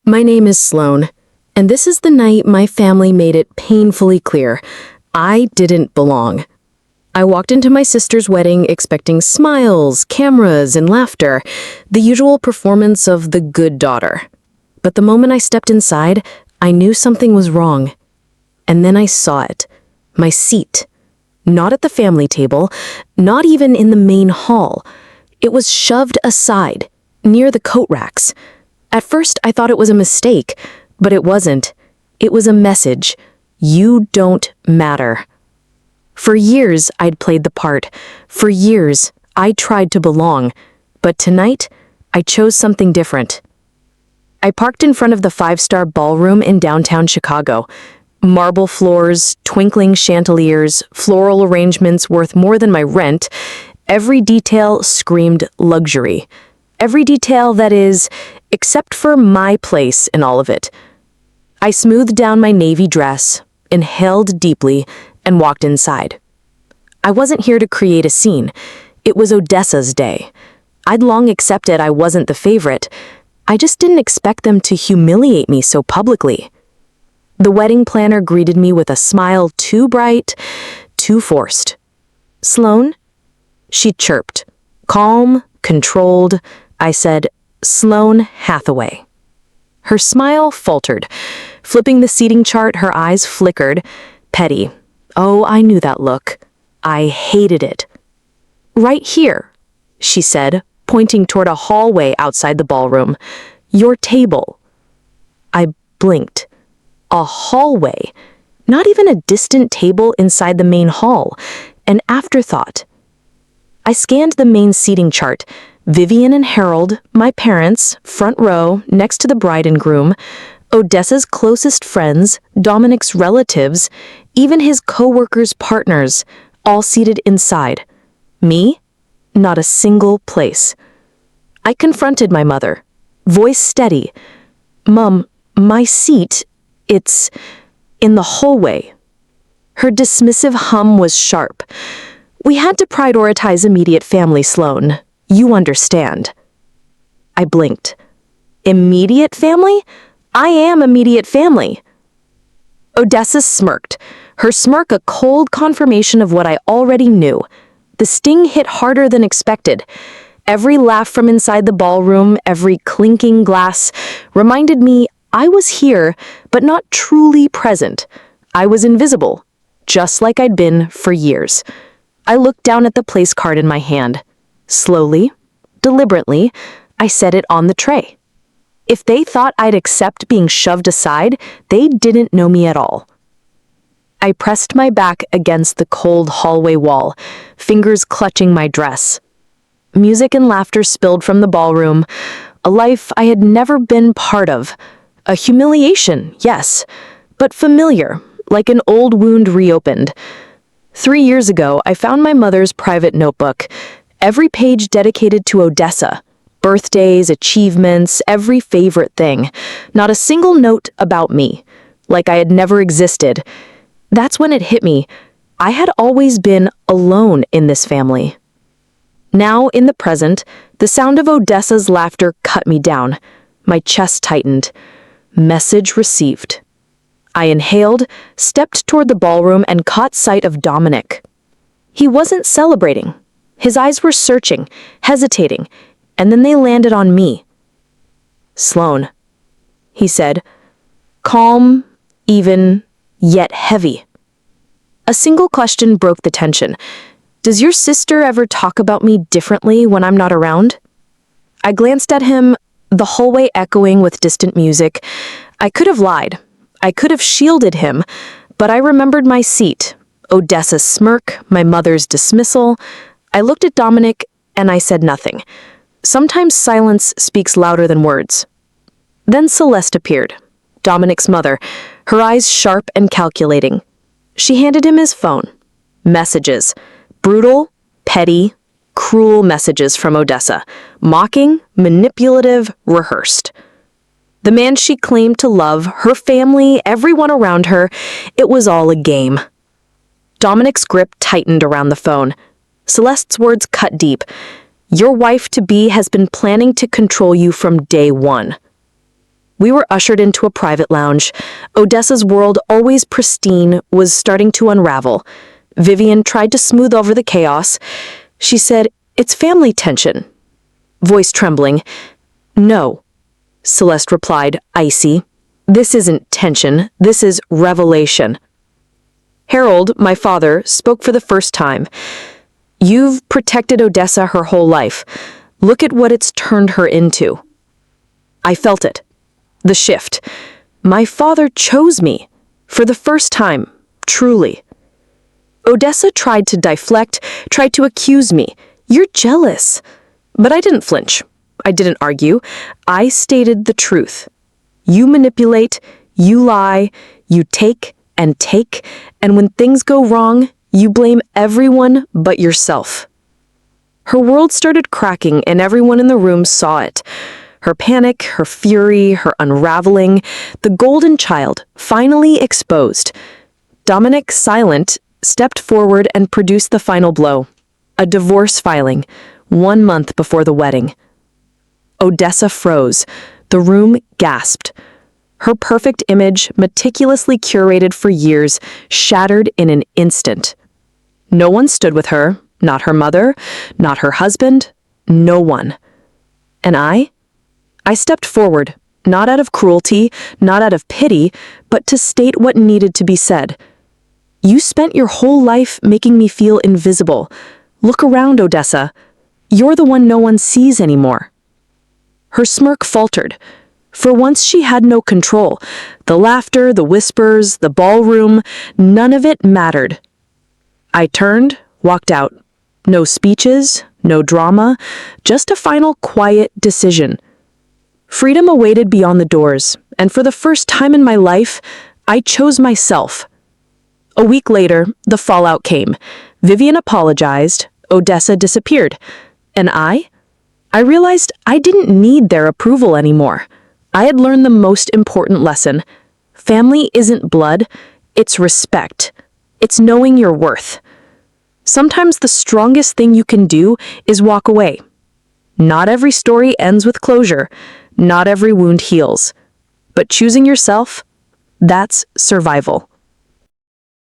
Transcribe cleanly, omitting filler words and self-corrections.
My name is Sloan, and this is the night my family made it painfully clear I didn't belong. I walked into my sister's wedding expecting smiles, cameras, and laughter, the usual performance of the good daughter. But the moment I stepped inside, I knew something was wrong. And then I saw it. My seat. Not at the family table, not even in the main hall. It was shoved aside, near the coat racks. At first, I thought it was a mistake, but it wasn't. It was a message. You don't matter. For years, I'd played the part. For years, I tried to belong. But tonight, I chose something different. I parked in front of the five-star ballroom in downtown Chicago. Marble floors, twinkling chandeliers, floral arrangements worth more than my rent. Every detail screamed luxury. Every detail, that is, except for my place in all of it. I smoothed down my navy dress, inhaled deeply, and walked inside. I wasn't here to create a scene. It was Odessa's day. I'd long accepted I wasn't the favorite. I just didn't expect them to humiliate me so publicly. The wedding planner greeted me with a smile too bright, too forced. "Sloan?" She chirped. Calm, controlled. I said, "Sloan Hathaway." Her smile faltered. Flipping the seating chart, her eyes flickered. Petty. Oh, I knew that look. I hated it. "Right here," she said, pointing toward a hallway outside the ballroom. "Your table." I blinked. A hallway. Not even a distant table inside the main hall. An afterthought. I scanned the main seating chart. Vivian and Harold, my parents, front row, next to the bride and groom, Odessa's closest friends, Dominic's relatives, even his co-workers' partners, all seated inside. Me? Not a single place. I confronted my mother, voice steady. "Mom, my seat, it's in the hallway." Her dismissive hum was sharp. "We had to prioritize immediate family, Sloan. You understand." I blinked. Immediate family? I am immediate family. Odessa smirked, her smirk a cold confirmation of what I already knew. The sting hit harder than expected. Every laugh from inside the ballroom, every clinking glass, reminded me I was here, but not truly present. I was invisible, just like I'd been for years. I looked down at the place card in my hand. Slowly, deliberately, I set it on the tray. If they thought I'd accept being shoved aside, they didn't know me at all. I pressed my back against the cold hallway wall, fingers clutching my dress. Music and laughter spilled from the ballroom, a life I had never been part of. A humiliation, yes, but familiar, like an old wound reopened. 3 years ago, I found my mother's private notebook, every page dedicated to Odessa. Birthdays, achievements, every favorite thing. Not a single note about me, like I had never existed. That's when it hit me. I had always been alone in this family. Now, in the present, the sound of Odessa's laughter cut me down. My chest tightened. Message received. I inhaled, stepped toward the ballroom, and caught sight of Dominic. He wasn't celebrating. His eyes were searching, hesitating, and then they landed on me. "Sloan," he said, calm, even, yet heavy. A single question broke the tension. "Does your sister ever talk about me differently when I'm not around?" I glanced at him, the hallway echoing with distant music. I could have lied. I could have shielded him, but I remembered my seat, Odessa's smirk, my mother's dismissal. I looked at Dominic, and I said nothing. Sometimes silence speaks louder than words. Then Celeste appeared, Dominic's mother, her eyes sharp and calculating. She handed him his phone. Messages. Brutal, petty, cruel messages from Odessa. Mocking, manipulative, rehearsed. The man she claimed to love, her family, everyone around her, it was all a game. Dominic's grip tightened around the phone. Celeste's words cut deep. "Your wife-to-be has been planning to control you from day one." We were ushered into a private lounge. Odessa's world, always pristine, was starting to unravel. Vivian tried to smooth over the chaos. She said, "It's family tension." Voice trembling. "No," Celeste replied, icy. "This isn't tension. This is revelation." Harold, my father, spoke for the first time. "You've protected Odessa her whole life. Look at what it's turned her into." I felt it. The shift. My father chose me. For the first time, truly. Odessa tried to deflect, tried to accuse me. "You're jealous." But I didn't flinch. I didn't argue. I stated the truth. You manipulate, you lie, you take, and when things go wrong, you blame everyone but yourself. Her world started cracking, and everyone in the room saw it. Her panic, her fury, her unraveling, the golden child, finally exposed. Dominic, silent, stepped forward and produced the final blow. A divorce filing, 1 month before the wedding. Odessa froze. The room gasped. Her perfect image, meticulously curated for years, shattered in an instant. No one stood with her, not her mother, not her husband, no one. And I stepped forward, not out of cruelty, not out of pity, but to state what needed to be said. You spent your whole life making me feel invisible. Look around, Odessa. You're the one no one sees anymore. Her smirk faltered. For once she had no control. The laughter, the whispers, the ballroom, none of it mattered. I turned, walked out. No speeches, no drama, just a final quiet decision. Freedom awaited beyond the doors, and for the first time in my life, I chose myself. A week later, the fallout came. Vivian apologized, Odessa disappeared, and I realized I didn't need their approval anymore. I had learned the most important lesson. Family isn't blood, it's respect. It's knowing your worth. Sometimes the strongest thing you can do is walk away. Not every story ends with closure. Not every wound heals. But choosing yourself, that's survival.